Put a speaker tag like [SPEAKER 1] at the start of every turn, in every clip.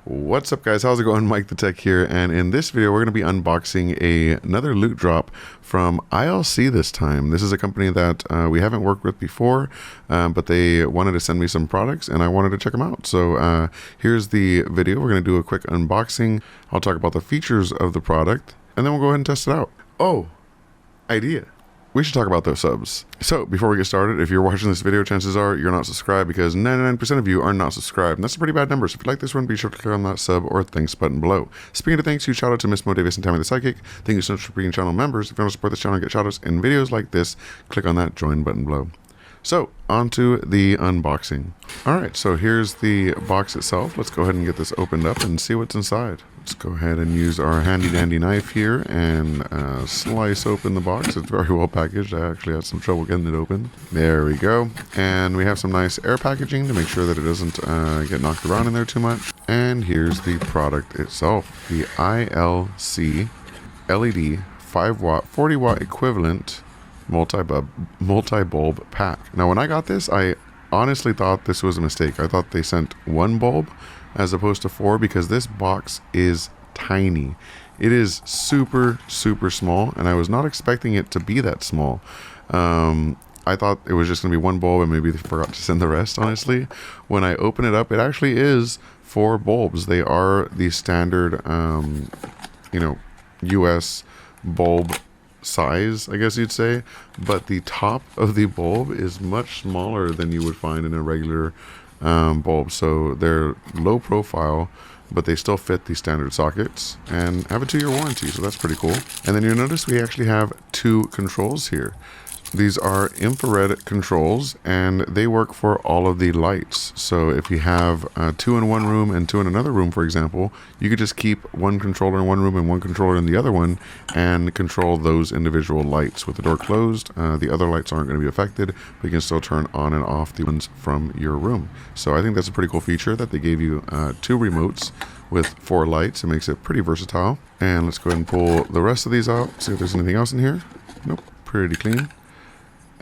[SPEAKER 1] What's up, guys? How's it going? MikeTheTech here, and in this video we're going to be unboxing another loot drop from iLC this time. This is a company that we haven't worked with before, but they wanted to send me some products and I wanted to check them out. So here's the video. We're going to do a quick unboxing. I'll talk about the features of the product and then we'll go ahead and test it out. Oh, idea. We should talk about those subs. So before we get started, if you're watching this video, chances are you're not subscribed because 99% of you are not subscribed. And that's a pretty bad number. So if you like this one, be sure to click on that sub or thanks button below. Speaking of thanks, huge shout out to Miss Mo Davis and Tammy the Psychic. Thank you so much for being channel members. If you want to support this channel and get shout outs in videos like this, click on that join button below. So on to the unboxing. All right, so here's the box itself. Let's go ahead and get this opened up and see what's inside. Let's go ahead and use our handy dandy knife here and slice open the box. It's very well packaged. I actually had some trouble getting it open. There we go. And we have some nice air packaging to make sure that it doesn't get knocked around in there too much. And here's the product itself, the iLC LED 5-watt, 40-watt equivalent multi-bulb pack. Now, when I got this, I honestly thought this was a mistake. I thought they sent one bulb as opposed to 4 because this box is tiny. It is super small, and I was not expecting it to be that small. I thought it was just gonna be one bulb and maybe they forgot to send the rest. Honestly, when I open it up, it actually is 4 bulbs. They are the standard US bulb size, I guess you'd say, but the top of the bulb is much smaller than you would find in a regular bulb. So they're low profile, but they still fit the standard sockets and have a 2-year warranty, so that's pretty cool. And then you'll notice we actually have 2 controls here. These are infrared controls and they work for all of the lights. So if you have 2 in one room and 2 in another room, for example, you could just keep one controller in one room and one controller in the other one and control those individual lights. With the door closed, the other lights aren't going to be affected, but you can still turn on and off the ones from your room. So I think that's a pretty cool feature that they gave you 2 remotes with 4 lights. It makes it pretty versatile. And let's go ahead and pull the rest of these out, see if there's anything else in here. Nope, pretty clean.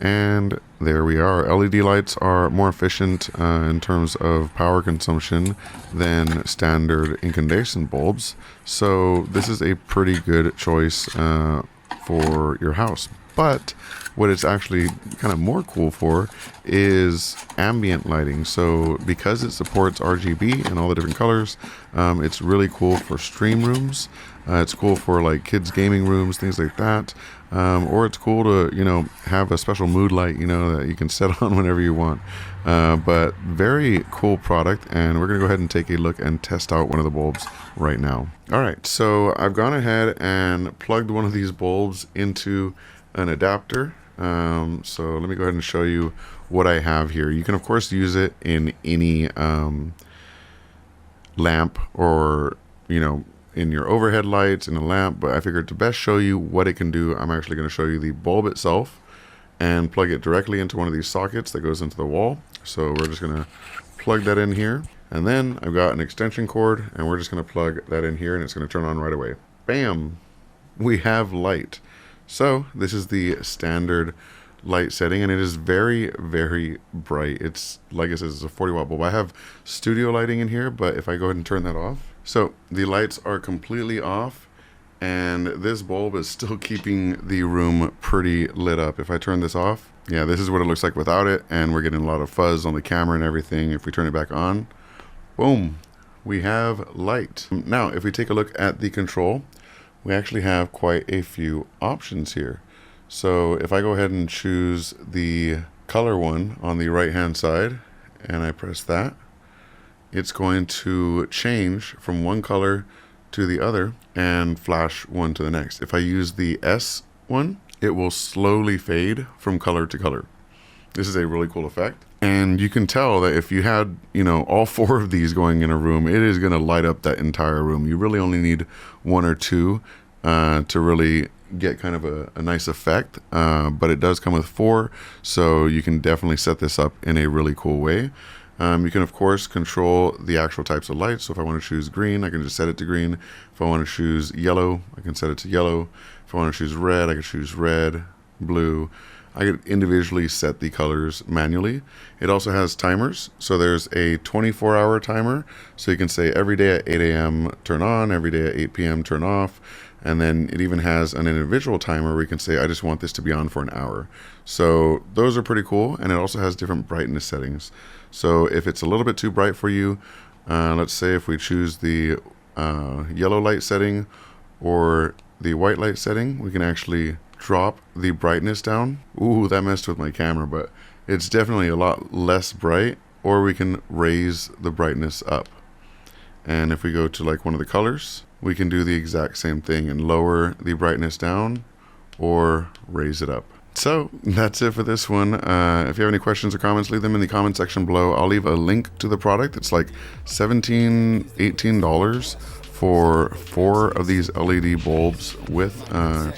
[SPEAKER 1] And there we are. LED lights are more efficient in terms of power consumption than standard incandescent bulbs. So this is a pretty good choice for your house. But what it's actually kind of more cool for is ambient lighting. So because it supports RGB and all the different colors, it's really cool for stream rooms. It's cool for like kids gaming rooms, things like that. Or it's cool to, have a special mood light, that you can set on whenever you want. But very cool product, and we're going to go ahead and take a look and test out one of the bulbs right now. All right, so I've gone ahead and plugged one of these bulbs into an adapter. So let me go ahead and show you what I have here. You can, of course, use it in any lamp or, in your overhead lights in a lamp, but I figured to best show you what it can do, I'm actually going to show you the bulb itself and plug it directly into one of these sockets that goes into the wall. So we're just going to plug that in here, and then I've got an extension cord and we're just going to plug that in here and it's going to turn on right away. Bam! We have light. So this is the standard light setting and it is very bright. It's like I said, it's a 40-watt bulb. I have studio lighting in here, but if I go ahead and turn that off, so the lights are completely off and this bulb is still keeping the room pretty lit up. If I turn this off, yeah, this is what it looks like without it, and we're getting a lot of fuzz on the camera and everything. If we turn it back on, boom, we have light. Now if we take a look at the control, we actually have quite a few options here. So if I go ahead and choose the color one on the right hand side and I press that, it's going to change from one color to the other and flash one to the next. If I use the S one, it will slowly fade from color to color. This is a really cool effect. And you can tell that if you had, all 4 of these going in a room, it is going to light up that entire room. You really only need 1 or 2 to really get kind of a nice effect, but it does come with 4, so you can definitely set this up in a really cool way. You can, of course, control the actual types of lights. So if I want to choose green, I can just set it to green. If I want to choose yellow, I can set it to yellow. If I want to choose red, I can choose red, blue. I could individually set the colors manually. It also has timers. So there's a 24-hour timer. So you can say every day at 8 a.m. turn on, every day at 8 p.m. turn off. And then it even has an individual timer where you can say, I just want this to be on for an hour. So those are pretty cool. And it also has different brightness settings. So if it's a little bit too bright for you, let's say if we choose the yellow light setting or the white light setting, we can actually drop the brightness down. Ooh, that messed with my camera, but it's definitely a lot less bright. Or we can raise the brightness up. And if we go to like one of the colors, we can do the exact same thing and lower the brightness down or raise it up. So that's it for this one. If you have any questions or comments, leave them in the comment section below. I'll leave a link to the product. It's like $17, $18 for 4 of these LED bulbs with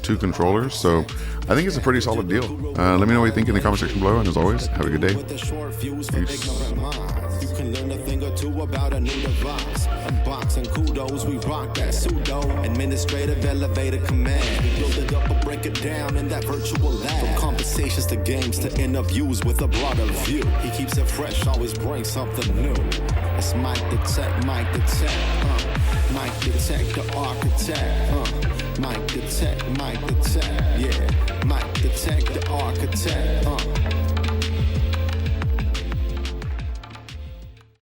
[SPEAKER 1] 2 controllers. So I think it's a pretty solid deal. Let me know what you think in the comment section below. And as always, have a good day. Peace.
[SPEAKER 2] You can learn a thing or two about a new device. Unboxing kudos, we rock that pseudo administrative elevator command. We build it up or break it down in that virtual lab. From conversations to games to interviews with a broader view. He keeps it fresh, always brings something new. It's MikeTheTech, MikeTheTech, MikeTheTech, the architect. MikeTheTech, MikeTheTech, yeah.